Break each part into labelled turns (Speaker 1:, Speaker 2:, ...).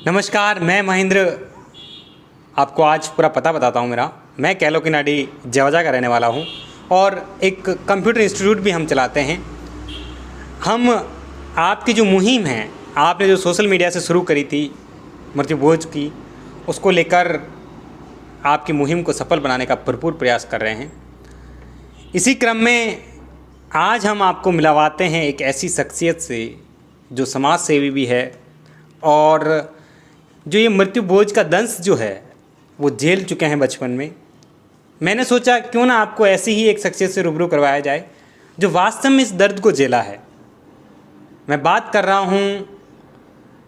Speaker 1: नमस्कार, मैं महेंद्र आपको आज पूरा पता बताता हूँ मेरा। मैं कैलो की नाडी जवाजा का रहने वाला हूँ और एक कंप्यूटर इंस्टीट्यूट भी हम चलाते हैं। हम आपकी जो मुहिम है, आपने जो सोशल मीडिया से शुरू करी थी मृत्यु भोज की, उसको लेकर आपकी मुहिम को सफल बनाने का भरपूर प्रयास कर रहे हैं। इसी क्रम में आज हम आपको मिलवाते हैं एक ऐसी शख्सियत से जो समाज सेवी भी है और जो ये मृत्यु भोज का दंश जो है वो झेल चुके हैं बचपन में। मैंने सोचा क्यों ना आपको ऐसी ही एक शख्सियत से रूबरू करवाया जाए जो वास्तव में इस दर्द को झेला है। मैं बात कर रहा हूँ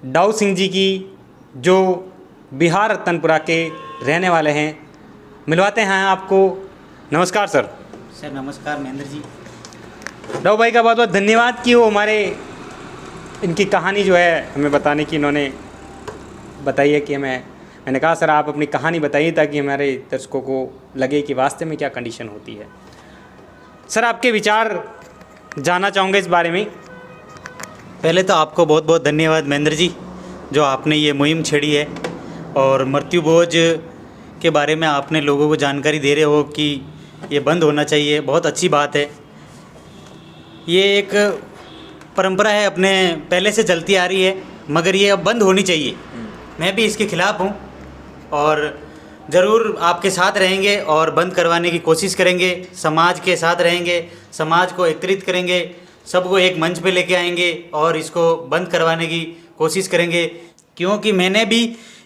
Speaker 1: डाऊ सिंह जी की, जो बिहार रतनपुरा के रहने वाले हैं। मिलवाते हैं आपको। नमस्कार सर।
Speaker 2: सर नमस्कार महेंद्र जी।
Speaker 1: डाऊ भाई का बहुत बहुत धन्यवाद कि वो हमारे इनकी कहानी जो है हमें बताने की इन्होंने बताई है कि मैंने कहा सर आप अपनी कहानी बताइए ताकि हमारे दर्शकों को लगे कि वास्तव में क्या कंडीशन होती है। सर आपके विचार जानना चाहूँगा इस बारे में।
Speaker 2: पहले तो आपको बहुत बहुत धन्यवाद महेंद्र जी, जो आपने ये मुहिम छेड़ी है और मृत्यु भोज के बारे में आपने लोगों को जानकारी दे रहे हो कि ये बंद होना चाहिए। बहुत अच्छी बात है। ये एक परंपरा है, अपने पहले से चलती आ रही है, मगर ये अब बंद होनी चाहिए। मैं भी इसके खिलाफ़ हूँ और ज़रूर आपके साथ रहेंगे और बंद करवाने की कोशिश करेंगे। समाज के साथ रहेंगे, समाज को एकत्रित करेंगे, सबको एक मंच पे लेके आएंगे और इसको बंद करवाने की कोशिश करेंगे। क्योंकि मैंने भी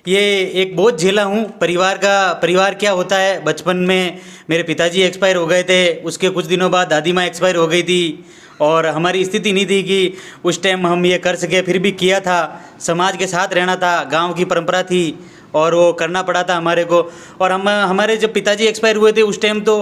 Speaker 2: ये एक बोझ झेला हूँ परिवार क्या होता है। बचपन में मेरे पिताजी एक्सपायर हो गए थे, उसके कुछ दिनों बाद दादी माँ एक्सपायर हो गई थी और हमारी स्थिति नहीं थी कि उस टाइम हम ये कर सके, फिर भी किया था। समाज के साथ रहना था, गांव की परंपरा थी और वो करना पड़ा था हमारे को। और हमारे जब पिताजी एक्सपायर हुए थे उस टाइम तो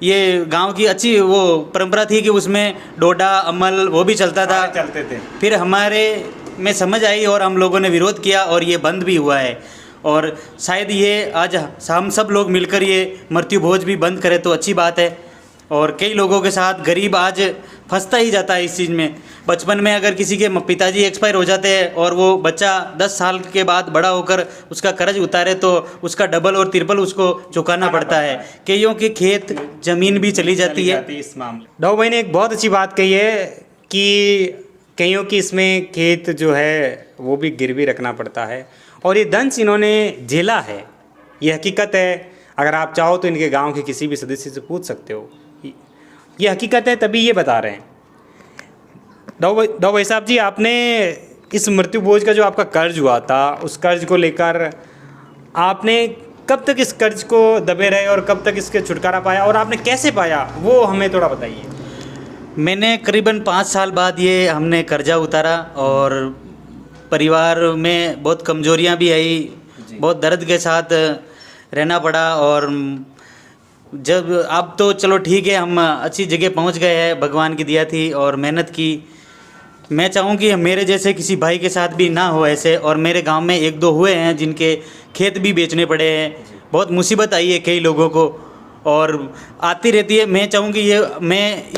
Speaker 2: ये गांव की अच्छी वो परंपरा थी कि उसमें डोडा अमल वो भी चलता था,
Speaker 1: चलते थे।
Speaker 2: फिर हमारे में समझ आई और हम लोगों ने विरोध किया और ये बंद भी हुआ है। और शायद ये आज हम सब लोग मिलकर ये मृत्यु भोज भी बंद करें तो अच्छी बात है। और कई लोगों के साथ गरीब आज फंसता ही जाता है इस चीज़ में। बचपन में अगर किसी के पिताजी एक्सपायर हो जाते हैं और वो बच्चा 10 साल के बाद बड़ा होकर उसका कर्ज उतारे तो उसका डबल और ट्रिपल उसको चुकाना पड़ता है। कईयों के खेत ज़मीन भी चली जाती है
Speaker 1: इस मामले। डाऊ भाई ने एक बहुत अच्छी बात कही है कि कईयों की इसमें खेत जो है वो भी गिरवी रखना पड़ता है और ये दंश इन्होंने झेला है। ये हकीकत है। अगर आप चाहो तो इनके गांव के किसी भी सदस्य से पूछ सकते हो। ये हकीकत है, तभी ये बता रहे हैं। डाऊ भाई साहब जी, आपने इस मृत्यु भोज का जो आपका कर्ज हुआ था उस कर्ज को लेकर आपने कब तक इस कर्ज को दबे रहे और कब तक इसके छुटकारा पाया और आपने कैसे पाया, वो हमें थोड़ा बताइए।
Speaker 2: मैंने करीबन 5 साल बाद ये हमने कर्जा उतारा और परिवार में बहुत कमजोरियां भी आई, बहुत दर्द के साथ रहना पड़ा। और जब अब तो चलो ठीक है, हम अच्छी जगह पहुंच गए हैं, भगवान की दिया थी और मेहनत की। मैं चाहूँ कि मेरे जैसे किसी भाई के साथ भी ना हो ऐसे। और मेरे गांव में 1-2 हुए हैं जिनके खेत भी बेचने पड़े हैं। बहुत मुसीबत आई है कई लोगों को और आती रहती है। मैं चाहूँ कि मैं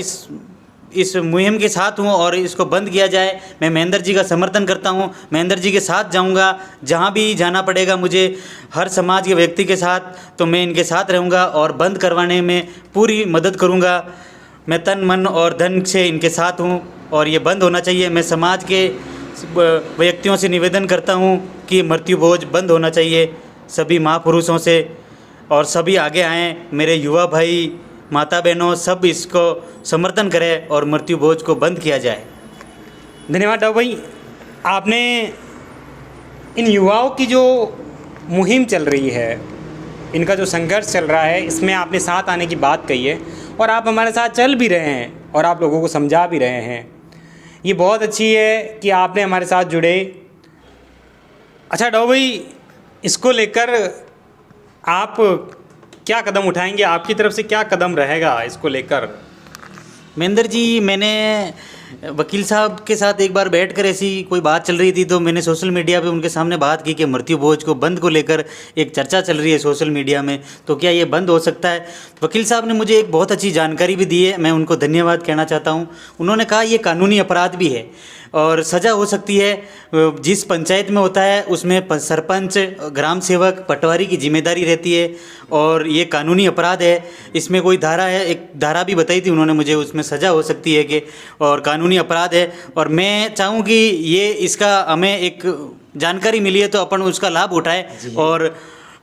Speaker 2: इस मुहिम के साथ हूँ और इसको बंद किया जाए। मैं महेंद्र जी का समर्थन करता हूँ, महेंद्र जी के साथ जाऊँगा जहाँ भी जाना पड़ेगा मुझे, हर समाज के व्यक्ति के साथ, तो मैं इनके साथ रहूँगा और बंद करवाने में पूरी मदद करूँगा। मैं तन मन और धन से इनके साथ हूँ और ये बंद होना चाहिए। मैं समाज के व्यक्तियों से निवेदन करता हूँ कि मृत्यु भोज बंद होना चाहिए, सभी महापुरुषों से, और सभी आगे आएँ। मेरे युवा भाई माता बहनों सब इसको समर्थन करें और मृत्यु भोज को बंद किया जाए।
Speaker 1: धन्यवाद डाऊ भाई। आपने इन युवाओं की जो मुहिम चल रही है, इनका जो संघर्ष चल रहा है, इसमें आपने साथ आने की बात कही है और आप हमारे साथ चल भी रहे हैं और आप लोगों को समझा भी रहे हैं। ये बहुत अच्छी है कि आपने हमारे साथ जुड़े। अच्छा डाऊ भाई, इसको लेकर आप क्या कदम उठाएंगे? आपकी तरफ से क्या कदम रहेगा इसको लेकर?
Speaker 2: महेंद्र जी, मैंने वकील साहब के साथ एक बार बैठकर ऐसी कोई बात चल रही थी तो मैंने सोशल मीडिया पे उनके सामने बात की कि मृत्यु भोज को बंद को लेकर एक चर्चा चल रही है सोशल मीडिया में, तो क्या ये बंद हो सकता है। वकील साहब ने मुझे एक बहुत अच्छी जानकारी भी दी है, मैं उनको धन्यवाद कहना चाहता हूँ। उन्होंने कहा ये कानूनी अपराध भी है और सज़ा हो सकती है। जिस पंचायत में होता है उसमें सरपंच, ग्राम सेवक, पटवारी की जिम्मेदारी रहती है और ये कानूनी अपराध है। इसमें कोई धारा है, एक धारा भी बताई थी उन्होंने मुझे, उसमें सज़ा हो सकती है कि, और कानूनी अपराध है। और मैं चाहूँ कि ये इसका हमें एक जानकारी मिली है तो अपन उसका लाभ उठाएं और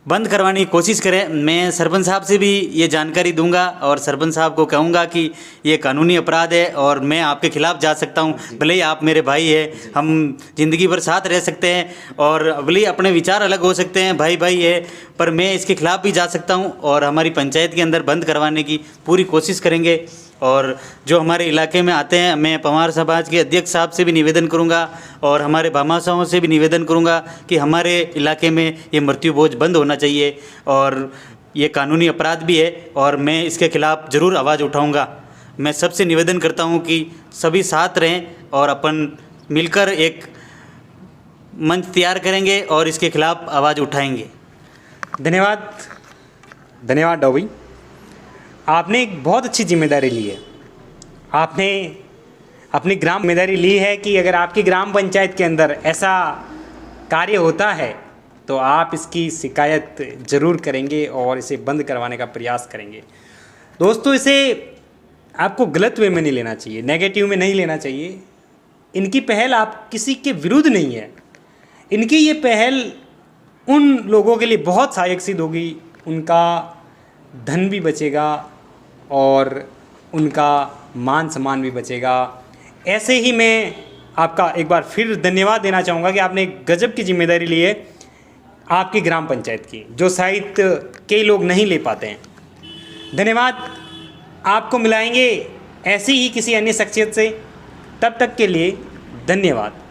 Speaker 2: बंद करवाने की कोशिश करें। मैं सरपंच साहब से भी ये जानकारी दूंगा और सरपंच साहब को कहूँगा कि ये कानूनी अपराध है और मैं आपके खिलाफ़ जा सकता हूँ। भले ही आप मेरे भाई हैं, हम ज़िंदगी भर साथ रह सकते हैं और भले ही अपने विचार अलग हो सकते हैं, भाई भाई है, पर मैं इसके खिलाफ़ भी जा सकता हूँ और हमारी पंचायत के अंदर बंद करवाने की पूरी कोशिश करेंगे। और जो हमारे इलाके में आते हैं, मैं पवार समाज के अध्यक्ष साहब से भी निवेदन करूंगा और हमारे भामाशाहों से भी निवेदन करूंगा कि हमारे इलाके में ये मृत्यु भोज बंद होना चाहिए और ये कानूनी अपराध भी है और मैं इसके खिलाफ़ ज़रूर आवाज़ उठाऊंगा। मैं सबसे निवेदन करता हूं कि सभी साथ रहें और अपन मिलकर एक मंच तैयार करेंगे और इसके खिलाफ़ आवाज़ उठाएंगे।
Speaker 1: धन्यवाद, धन्यवाद डॉबी। आपने एक बहुत अच्छी जिम्मेदारी ली है। आपने अपनी ग्राम जिम्मेदारी ली है कि अगर आपकी ग्राम पंचायत के अंदर ऐसा कार्य होता है तो आप इसकी शिकायत ज़रूर करेंगे और इसे बंद करवाने का प्रयास करेंगे। दोस्तों, इसे आपको गलत वे में नहीं लेना चाहिए, नेगेटिव में नहीं लेना चाहिए। इनकी पहल आप किसी के विरुद्ध नहीं है। इनकी ये पहल उन लोगों के लिए बहुत सहायक सिद्ध होगी, उनका धन भी बचेगा और उनका मान सम्मान भी बचेगा। ऐसे ही मैं आपका एक बार फिर धन्यवाद देना चाहूँगा कि आपने एक गजब की जिम्मेदारी ली है आपकी ग्राम पंचायत की, जो शायद कई लोग नहीं ले पाते हैं। धन्यवाद। आपको मिलाएंगे ऐसी ही किसी अन्य शख्सियत से, तब तक के लिए धन्यवाद।